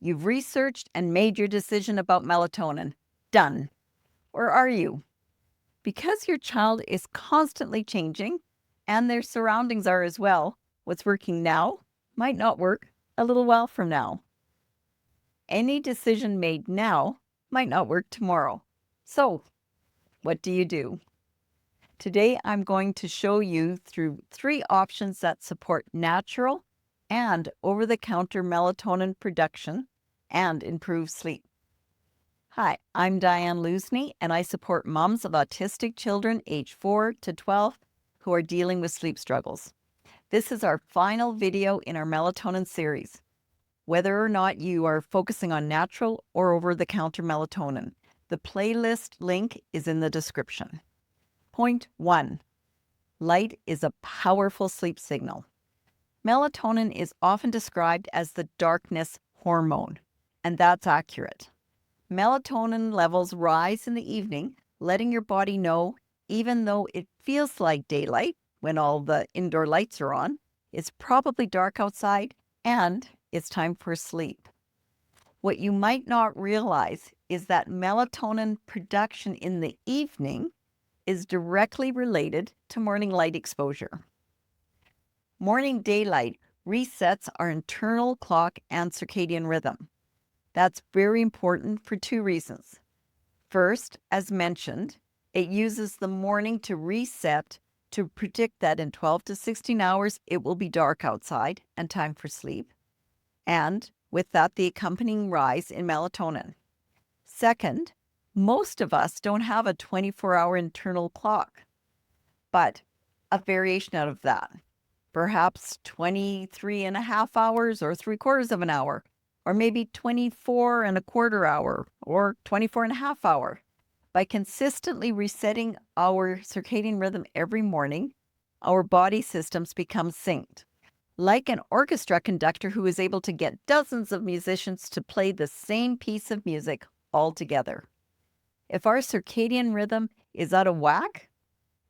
You've researched and made your decision about melatonin. Done. Or are you? Because your child is constantly changing and their surroundings are as well, what's working now might not work a little while from now. Any decision made now might not work tomorrow. So, what do you do? Today, I'm going to show you through 3 options that support natural and over-the-counter melatonin production and improve sleep. Hi, I'm Diane Lusney, and I support moms of autistic children age 4 to 12 who are dealing with sleep struggles. This is our final video in our melatonin series. Whether or not you are focusing on natural or over-the-counter melatonin, the playlist link is in the description. Point 1. Light is a powerful sleep signal. Melatonin is often described as the darkness hormone, and that's accurate. Melatonin levels rise in the evening, letting your body know, even though it feels like daylight when all the indoor lights are on, it's probably dark outside and it's time for sleep. What you might not realize is that melatonin production in the evening is directly related to morning light exposure. Morning daylight resets our internal clock and circadian rhythm. That's very important for 2 reasons. First, as mentioned, it uses the morning to reset to predict that in 12 to 16 hours it will be dark outside and time for sleep, and with that the accompanying rise in melatonin. Second, most of us don't have a 24-hour internal clock, but a variation out of that. Perhaps 23 and a half hours or 3/4 of an hour, or maybe 24 and a quarter hour or 24 and a half hour. By consistently resetting our circadian rhythm every morning, our body systems become synced. Like an orchestra conductor who is able to get dozens of musicians to play the same piece of music all together. If our circadian rhythm is out of whack,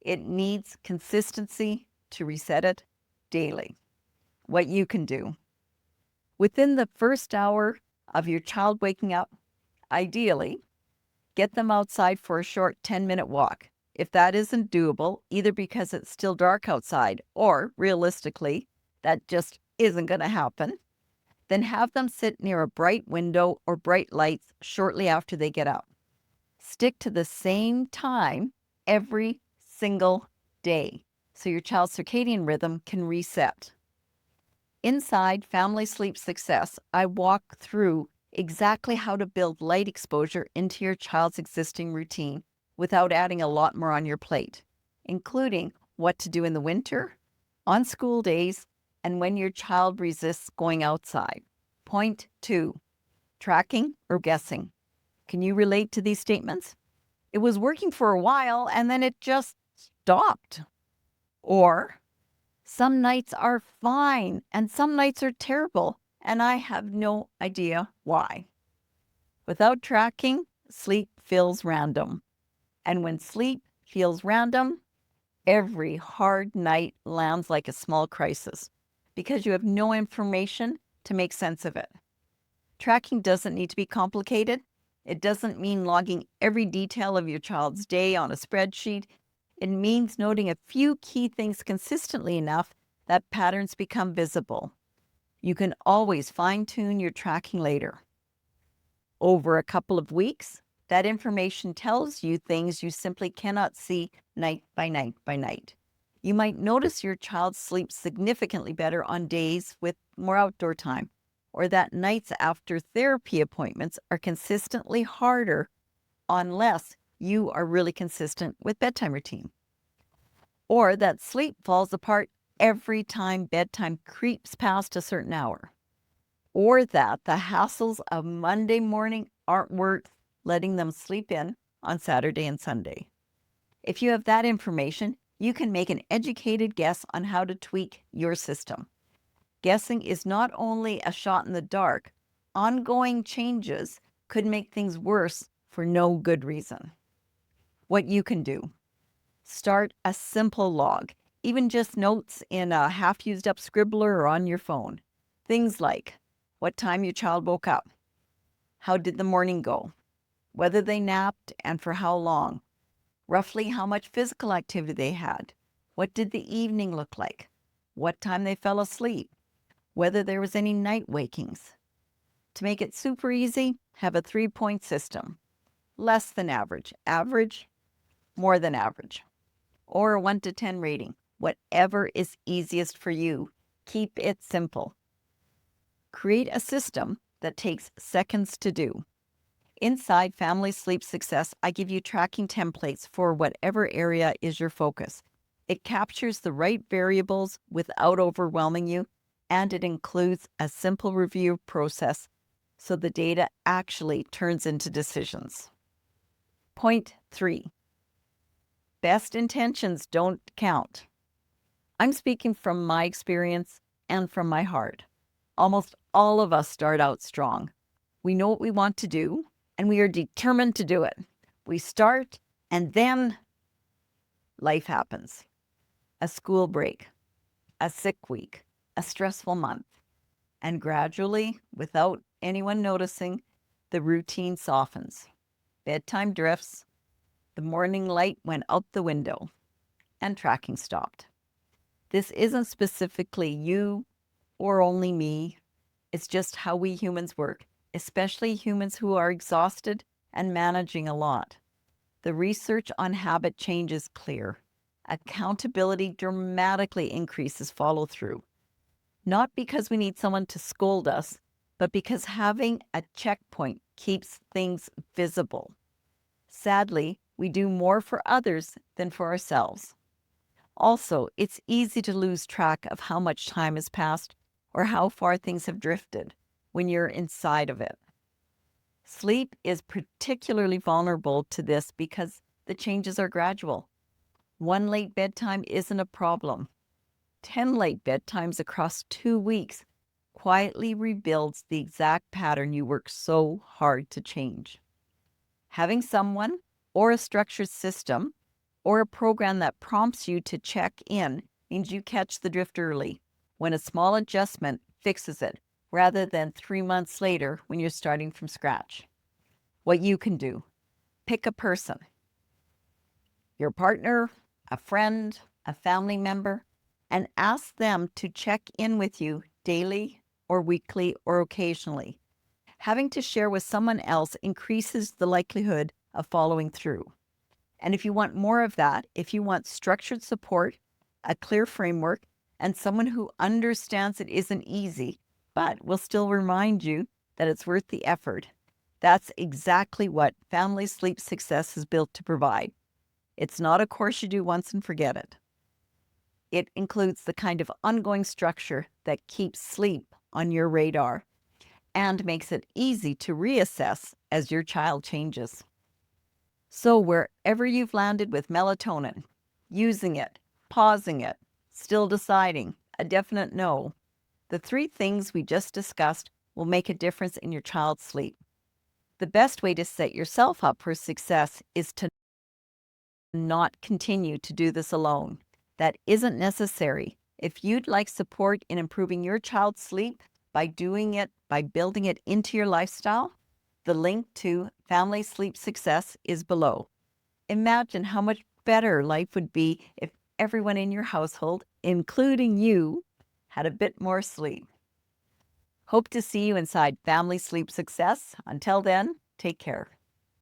it needs consistency to reset it daily. What you can do. Within the first hour of your child waking up, ideally, get them outside for a short 10-minute walk. If that isn't doable, either because it's still dark outside or, realistically, that just isn't going to happen, then have them sit near a bright window or bright lights shortly after they get up. Stick to the same time every single day so your child's circadian rhythm can reset. Inside Family Sleep Success, I walk through exactly how to build light exposure into your child's existing routine without adding a lot more on your plate, including what to do in the winter, on school days, and when your child resists going outside. Point 2. Tracking or guessing. Can you relate to these statements? It was working for a while and then it just stopped. Or, some nights are fine and some nights are terrible and I have no idea why. Without tracking, sleep feels random. And when sleep feels random, every hard night lands like a small crisis because you have no information to make sense of it. Tracking doesn't need to be complicated. It doesn't mean logging every detail of your child's day on a spreadsheet. It means noting a few key things consistently enough that patterns become visible. You can always fine-tune your tracking later. Over a couple of weeks, that information tells you things you simply cannot see night by night by night. You might notice your child sleeps significantly better on days with more outdoor time, or that nights after therapy appointments are consistently harder unless you are really consistent with bedtime routine. Or that sleep falls apart every time bedtime creeps past a certain hour. Or that the hassles of Monday morning aren't worth letting them sleep in on Saturday and Sunday. If you have that information, you can make an educated guess on how to tweak your system. Guessing is not only a shot in the dark, ongoing changes could make things worse for no good reason. What you can do. Start a simple log, even just notes in a half-used up scribbler or on your phone. Things like what time your child woke up, How did the morning go? Whether they napped and for how long? Roughly how much physical activity they had? What did the evening look like? What time they fell asleep? Whether there was any night wakings? To make it super easy, have a 3-point system. Less than average, average, more than average, or a 1 to 10 rating. Whatever is easiest for you. Keep it simple. Create a system that takes seconds to do. Inside Family Sleep Success, I give you tracking templates for whatever area is your focus. It captures the right variables without overwhelming you, and it includes a simple review process so the data actually turns into decisions. Point 3. Best intentions don't count. I'm speaking from my experience and from my heart. Almost all of us start out strong. We know what we want to do, and we are determined to do it. We start, and then life happens. A school break, a sick week, a stressful month. And gradually, without anyone noticing, the routine softens. Bedtime drifts, the morning light went out the window, and tracking stopped. This isn't specifically you or only me. It's just how we humans work, especially humans who are exhausted and managing a lot. The research on habit change is clear. Accountability dramatically increases follow through. Not because we need someone to scold us, but because having a checkpoint keeps things visible. Sadly, we do more for others than for ourselves. Also, it's easy to lose track of how much time has passed or how far things have drifted when you're inside of it. Sleep is particularly vulnerable to this because the changes are gradual. 1 late bedtime isn't a problem. 10 late bedtimes across 2 weeks quietly rebuilds the exact pattern you work so hard to change. Having someone or a structured system or a program that prompts you to check in means you catch the drift early when a small adjustment fixes it, rather than 3 months later when you're starting from scratch. What you can do: pick a person, your partner, a friend, a family member, and ask them to check in with you daily or weekly or occasionally. Having to share with someone else increases the likelihood of following through. And if you want more of that, if you want structured support, a clear framework, and someone who understands it isn't easy, but will still remind you that it's worth the effort, that's exactly what Family Sleep Success is built to provide. It's not a course you do once and forget it. It includes the kind of ongoing structure that keeps sleep on your radar and makes it easy to reassess as your child changes. So wherever you've landed with melatonin, using it, pausing it, still deciding, a definite no, the 3 things we just discussed will make a difference in your child's sleep. The best way to set yourself up for success is to not continue to do this alone. That isn't necessary. If you'd like support in improving your child's sleep by doing it, by building it into your lifestyle, the link to Family Sleep Success is below. Imagine how much better life would be if everyone in your household, including you, had a bit more sleep. Hope to see you inside Family Sleep Success. Until then, take care.